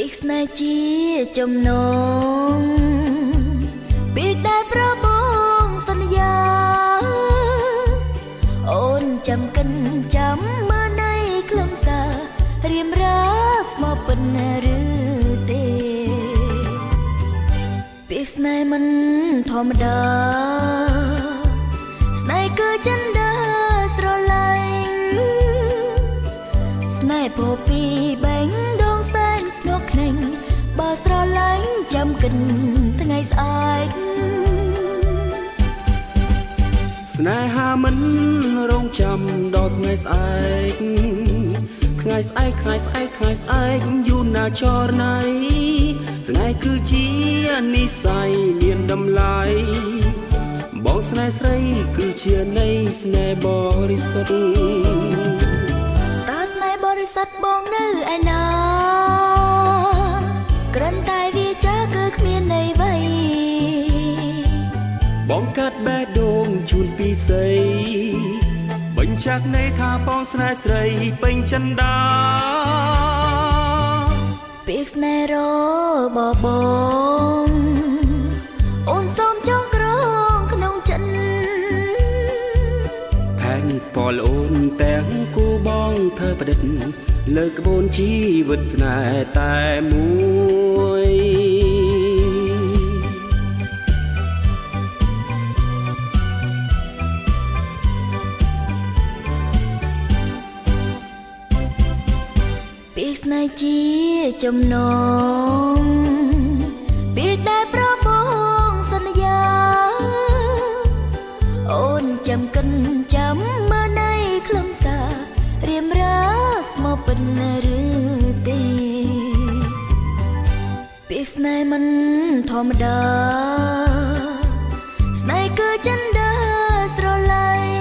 ពាក្យស្នេហ៍ជាចំណងពាក្យដែលប្របងសន្យាអូនចាំកិនចាំមើលនៃខ្លឹមសាររៀមរាស្មោពិនឬទេពាក្យស្នេហ៍មិនធម្មតាស្នេហ៍គឺចិនដាស្រឡាញ់ស្នេហ៍ពោពីបែងដងសែននោះខ្នេញបើស្រឡាញ់ចាំកិនថ្ងៃស្អែកស្នេហាមិនរងចាំដល់ថ្ងៃស្អែកថ្ងៃស្អែកថ្ងៃស្អែកថ្ងៃស្អែកយូរណាចរណៃស្នេហ៍គឺជានិស្ស័យមានតម្លៃបងស្នេហ៍ស្រីគឺជានៃស្នេហ៍បរិសុទ្ធតើស្នេហ៍បរិសុទ្ធបងនៅឯណាគ្រាន់តែវាចាគឺគ្មានន័យអ្វីបងកាត់បេះដូងជូនពីស័យបញ្ជាក់ន័យថាបងស្នេហ៍ស្រីពេញចិន្តាពាក្យស្នេហ៍របស់បងអូនសូមចងក្រងក្នុងចិត្តផែនពលអូនទាំងគូបងធ្វើប្រឌិតលើក្បូនជីវិតស្នេហ៍តែមួយពាក្យស្នេហ៍ជាចំណងពាក្យដែលប្របងសន្យាអូនចាំកិនចាំមើលនៃខ្លឹមសាររៀមរាស្មោពិនឬទេពាក្យស្នេហ៍មិនធម្មតាស្នេហ៍គឺចិនដាស្រឡាញ់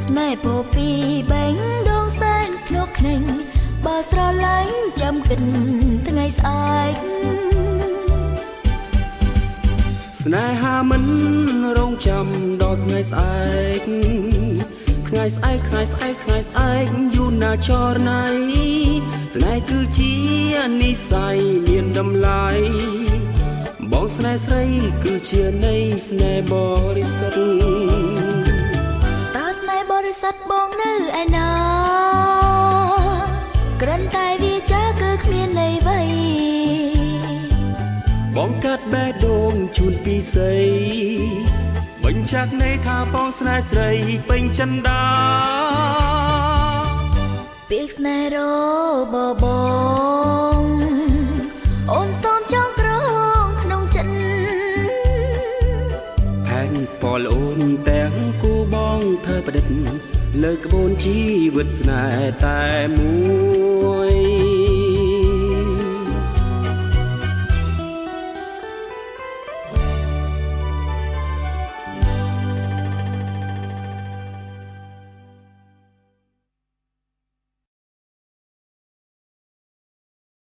ស្នេហ៍ពោពីបែងដងសែននោះខ្នេញបើស្រឡាញ់ចាំកិនថ្ងៃស្អែកស្នេហាមិនរងចាំដល់ថ្ងៃស្អែកថ្ងៃស្អែកថ្ងៃស្អែកថ្ងៃស្អែកយូរណាចរណៃស្នេហ៍គឺជានិស្ស័យមានតម្លៃបងស្នេហ៍ស្រីគឺជានៃស្នេហ៍បរិសុទ្ធតើស្នេហ៍បរិសុទ្ធបងនៅឯណាគ្រាន់តែវាចាគឺគ្មានន័យអ្វីបងកាត់បេះដូងជូនពីស័យបញ្ជាក់ន័យថាបងស្នេហ៍ស្រីពេញចិន្តាពាក្យស្នេហ៍របស់បងអូនសូមចងក្រងក្នុងចិត្តផែនពលអូនទាំងគូបងធ្វើប្រឌិតលើក្បូនជីវិតស្នេហ៍តែមួយ